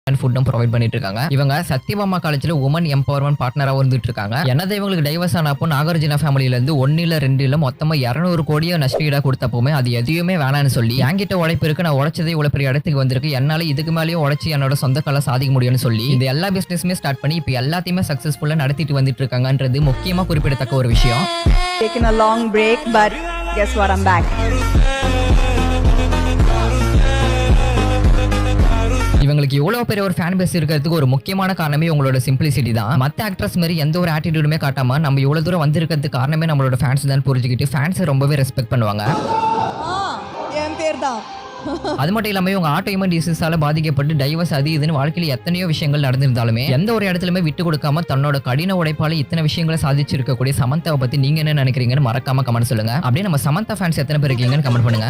And ஃபுட்டும் provide பண்ணிட்டு இருக்காங்க. இவங்க சத்யபாமா காலேஜ்ல உமன் எம்பவர்மெண்ட் பார்ட்னரா வந்துட்டு இருக்காங்க. என்னதான் இவங்களுக்கு டைவர்ஸ் ஆனப்போ நாகார்ஜுனா ஃபேமிலில இருந்து 1 இல்ல 2 இல்ல மொத்தமா 200 கோடியை நஷ்டஈடா கொடுத்தப்போமே அது எதையுமே வேணான்னு சொல்லி என்கிட்ட உழைப்பு இருக்கு, நான் உழைச்சதே இவ்வளவு பெரிய இடத்துக்கு வந்திருக்கு, என்னால இதுக்கு மேலேயும் உழைச்சி என்னோட சொந்த கால சாதிக்க முடியும்னு சொல்லி இந்த எல்லா பிசினஸுமே ஸ்டார்ட் பண்ணி இப்ப எல்லாத்தையுமே சக்சஸ்ஃபுல்லா நடத்திட்டு வந்துட்டு இருக்காங்கன்றது முக்கியமா குறிப்பிடத்தக்க ஒரு விஷயம். Taken a long break, but guess what? I'm back. இவங்களுக்கு இவ்வளவு பெரிய ஒரு ஃபேன் பேஸ் இருக்கிறதுக்கு ஒரு முக்கியமான காரணமே உங்களோட சிம்பிளிசிட்டி தான். மத்த ஆக்ட்ரஸ் மாதிரி எந்த ஒரு ஆட்டிடியூடுமே காட்டாம நம்ம இவ்வளவு தூரம் வந்திருக்கிறதுக்கு காரணமே நம்மளோட ஃபேன்ஸ் தான் புரிஞ்சுக்கிட்டு ஃபேன்ஸை ரொம்பவே ரெஸ்பெக்ட் பண்ணுவாங்க. என் பேர் தான். அது மட்டும் இல்லாம இவங்க ஆட்டோஇம்யூன் டிசீஸால பாதிக்கப்பட்டு டைவர்ஸ் அது இதுன்னு வாழ்க்கையில எத்தனையோ விஷயங்கள் நடந்திருந்தாலுமே எந்த ஒரு இடத்துலயுமே விட்டு கொடுக்காம தன்னோட கடின உழைப்பால இத்தனை விஷயங்களை சாதிச்சிருக்கக்கூடிய சமந்தாவை பத்தி நீங்க என்ன நினைக்கிறீங்கன்னு மறக்காம கமெண்ட் சொல்லுங்க. அப்படியே நம்ம சமந்தா ஃபேன்ஸ் எத்தனை பேர் இருக்கீங்கன்னு கமெண்ட் பண்ணுங்க.